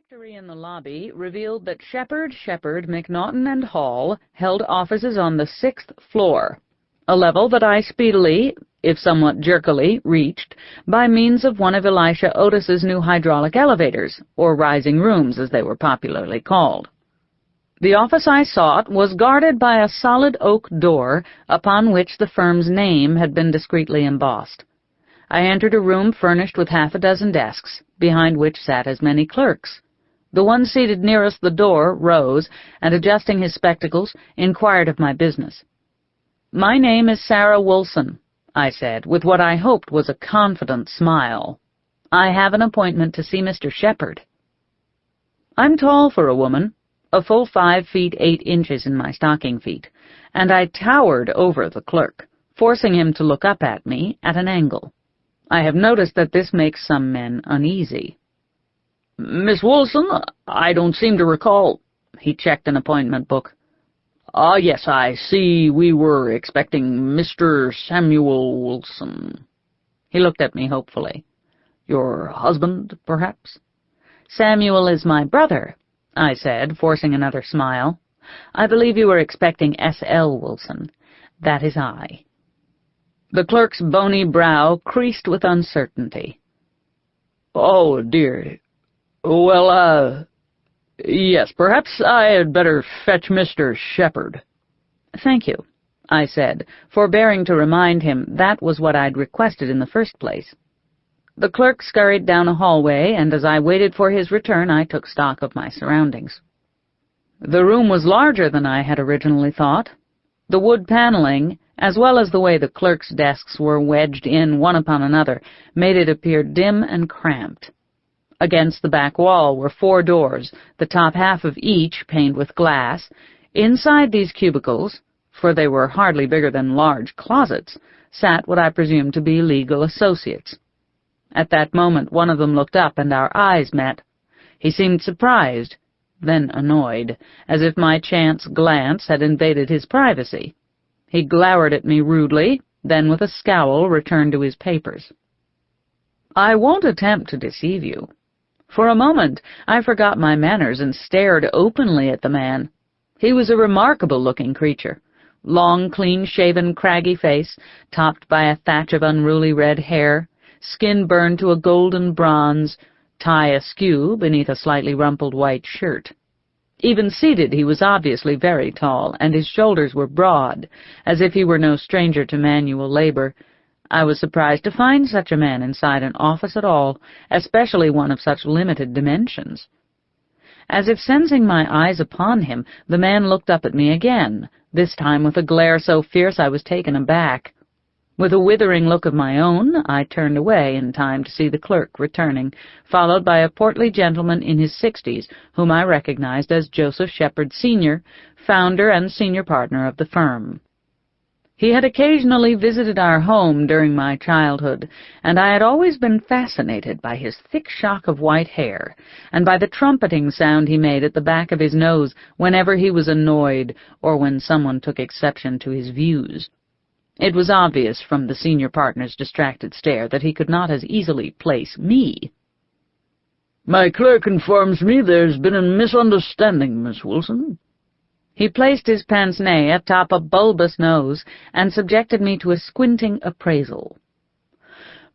directory in the lobby revealed that Shepherd, McNaughton, and Hall held offices on the 6th floor, a level that I speedily, if somewhat jerkily, reached by means of one of Elisha Otis's new hydraulic elevators, or rising rooms as they were popularly called. The office I sought was guarded by a solid oak door upon which the firm's name had been discreetly embossed. I entered a room furnished with half a dozen desks, behind which sat as many clerks. The one seated nearest the door rose, and adjusting his spectacles, inquired of my business. "My name is Sarah Woolson," I said, with what I hoped was a confident smile. "I have an appointment to see Mr. Shepherd." I'm tall for a woman, a full 5 feet 8 inches in my stocking feet, and I towered over the clerk, forcing him to look up at me at an angle. I have noticed that this makes some men uneasy. "Miss Woolson, I don't seem to recall—" He checked an appointment book. "Ah, yes, I see we were expecting Mr. Samuel Woolson." He looked at me hopefully. "Your husband, perhaps?" "Samuel is my brother," I said, forcing another smile. "I believe you were expecting S.L. Woolson. That is I." The clerk's bony brow creased with uncertainty. "Oh, dear. Well, yes, perhaps I had better fetch Mr. Shepherd." "Thank you," I said, forbearing to remind him that was what I'd requested in the first place. The clerk scurried down a hallway, and as I waited for his return, I took stock of my surroundings. The room was larger than I had originally thought. The wood paneling, as well as the way the clerks' desks were wedged in one upon another, made it appear dim and cramped. Against the back wall were 4 doors, the top half of each paned with glass. Inside these cubicles, for they were hardly bigger than large closets, sat what I presumed to be legal associates. At that moment one of them looked up, and our eyes met. He seemed surprised, then annoyed, as if my chance glance had invaded his privacy. He glowered at me rudely, then with a scowl returned to his papers. I won't attempt to deceive you. For a moment I forgot my manners and stared openly at the man. He was a remarkable-looking creature. Long, clean-shaven, craggy face, topped by a thatch of unruly red hair, skin burned to a golden bronze, tie askew beneath a slightly rumpled white shirt. Even seated, he was obviously very tall, and his shoulders were broad, as if he were no stranger to manual labor. I was surprised to find such a man inside an office at all, especially one of such limited dimensions. As if sensing my eyes upon him, the man looked up at me again, this time with a glare so fierce I was taken aback. With a withering look of my own, I turned away in time to see the clerk returning, followed by a portly gentleman in his 60s, whom I recognized as Joseph Shepherd, Sr., founder and senior partner of the firm. He had occasionally visited our home during my childhood, and I had always been fascinated by his thick shock of white hair, and by the trumpeting sound he made at the back of his nose whenever he was annoyed or when someone took exception to his views. It was obvious from the senior partner's distracted stare that he could not as easily place me. "My clerk informs me there's been a misunderstanding, Miss Woolson." He placed his pince-nez atop a bulbous nose and subjected me to a squinting appraisal.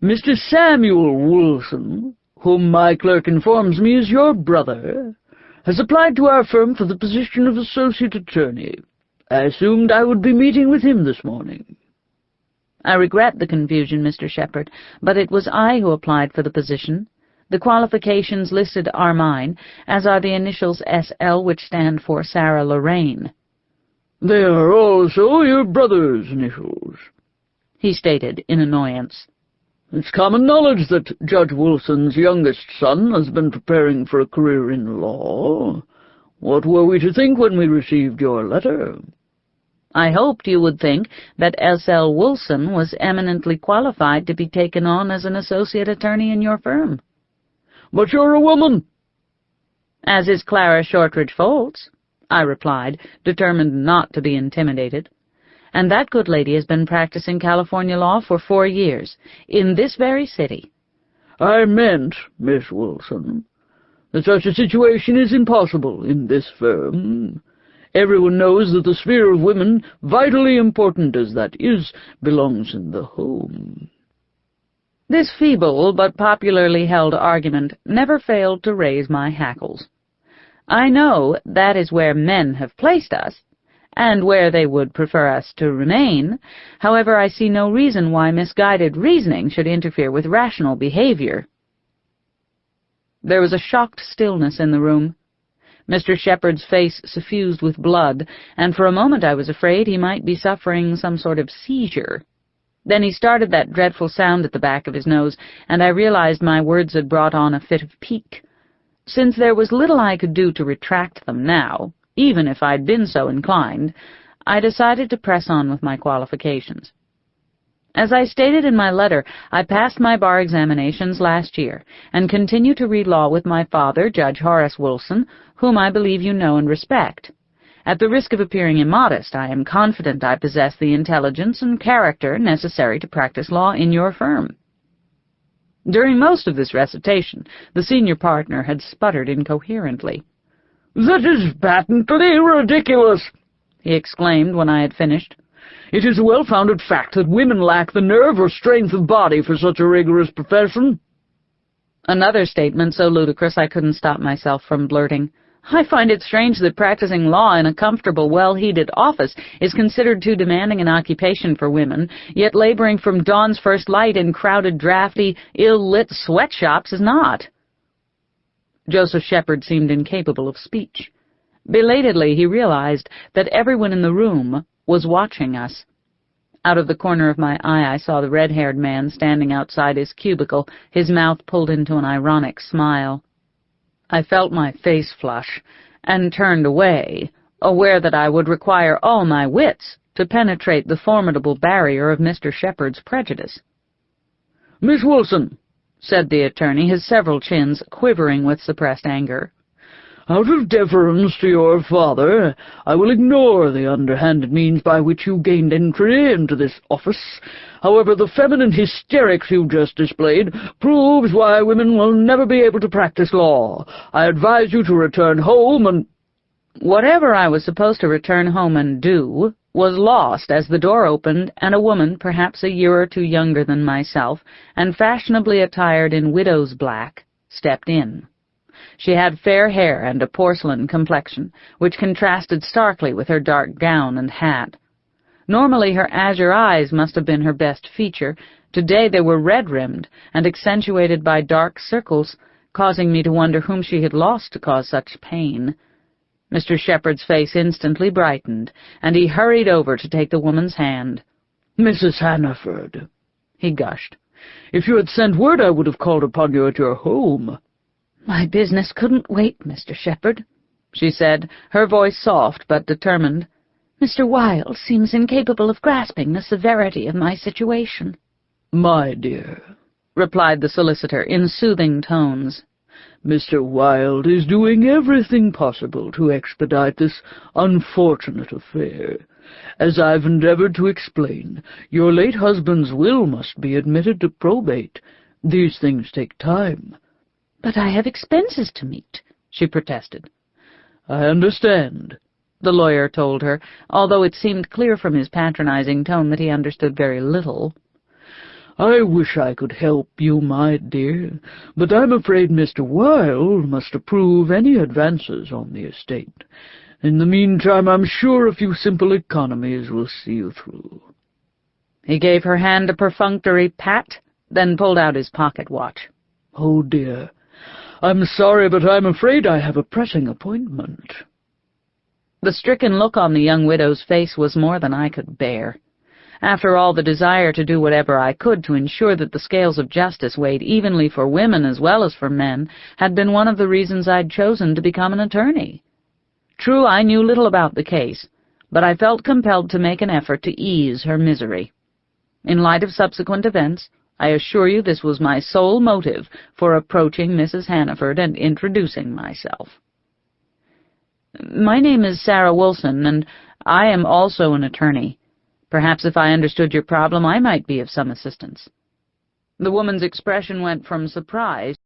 "Mr. Samuel Woolson, whom my clerk informs me is your brother, has applied to our firm for the position of associate attorney. I assumed I would be meeting with him this morning." "I regret the confusion, Mr. Shepherd, but it was I who applied for the position. The qualifications listed are mine, as are the initials S.L., which stand for Sarah Lorraine." "They are also your brother's initials," he stated in annoyance. "It's common knowledge that Judge Woolson's youngest son has been preparing for a career in law. What were we to think when we received your letter?" "I hoped you would think that S.L. Woolson was eminently qualified to be taken on as an associate attorney in your firm." "But you're a woman." "As is Clara Shortridge Foltz," I replied, determined not to be intimidated. "And that good lady has been practicing California law for 4 years, in this very city." "I meant, Miss Woolson, that such a situation is impossible in this firm. Everyone knows that the sphere of women, vitally important as that is, belongs in the home." This feeble but popularly held argument never failed to raise my hackles. I know that is where men have placed us, and where they would prefer us to remain. However, I see no reason why misguided reasoning should interfere with rational behavior. There was a shocked stillness in the room. Mr. Shepherd's face suffused with blood, and for a moment I was afraid he might be suffering some sort of seizure. Then he started that dreadful sound at the back of his nose, and I realized my words had brought on a fit of pique. Since there was little I could do to retract them now, even if I'd been so inclined, I decided to press on with my qualifications. As I stated in my letter, I passed my bar examinations last year, and continue to read law with my father, Judge Horace Woolson, whom I believe you know and respect. At the risk of appearing immodest, I am confident I possess the intelligence and character necessary to practice law in your firm." During most of this recitation, the senior partner had sputtered incoherently. "That is patently ridiculous," he exclaimed when I had finished. "It is a well-founded fact that women lack the nerve or strength of body for such a rigorous profession." Another statement so ludicrous I couldn't stop myself from blurting, "I find it strange that practicing law in a comfortable, well-heated office is considered too demanding an occupation for women, yet laboring from dawn's first light in crowded, drafty, ill-lit sweatshops is not." Joseph Shepherd seemed incapable of speech. Belatedly he realized that everyone in the room was watching us. Out of the corner of my eye I saw the red-haired man standing outside his cubicle, his mouth pulled into an ironic smile. I felt my face flush, and turned away, aware that I would require all my wits to penetrate the formidable barrier of Mr. Shepherd's prejudice. "Miss Woolson," said the attorney, his several chins quivering with suppressed anger, "out of deference to your father, I will ignore the underhanded means by which you gained entry into this office. However, the feminine hysterics you just displayed proves why women will never be able to practice law. I advise you to return home and—" Whatever I was supposed to return home and do was lost as the door opened and a woman, perhaps a year or two younger than myself, and fashionably attired in widow's black, stepped in. She had fair hair and a porcelain complexion, which contrasted starkly with her dark gown and hat. Normally her azure eyes must have been her best feature. Today they were red-rimmed and accentuated by dark circles, causing me to wonder whom she had lost to cause such pain. Mr. Shepherd's face instantly brightened, and he hurried over to take the woman's hand. "Mrs. Hannaford," he gushed, "if you had sent word I would have called upon you at your home." "My business couldn't wait, Mr. Shepherd," she said, her voice soft but determined. "Mr. Wilde seems incapable of grasping the severity of my situation." "My dear," replied the solicitor in soothing tones, "Mr. Wilde is doing everything possible to expedite this unfortunate affair. As I've endeavored to explain, your late husband's will must be admitted to probate. These things take time." "But I have expenses to meet," she protested. "I understand," the lawyer told her, although it seemed clear from his patronizing tone that he understood very little. "I wish I could help you, my dear, but I'm afraid Mr. Wilde must approve any advances on the estate. In the meantime, I'm sure a few simple economies will see you through." He gave her hand a perfunctory pat, then pulled out his pocket watch. "Oh, dear, I'm sorry, but I'm afraid I have a pressing appointment." The stricken look on the young widow's face was more than I could bear. After all, the desire to do whatever I could to ensure that the scales of justice weighed evenly for women as well as for men had been one of the reasons I'd chosen to become an attorney. True, I knew little about the case, but I felt compelled to make an effort to ease her misery. In light of subsequent events, I assure you this was my sole motive for approaching Mrs. Hannaford and introducing myself. "My name is Sarah Woolson, and I am also an attorney. Perhaps if I understood your problem, I might be of some assistance." The woman's expression went from surprise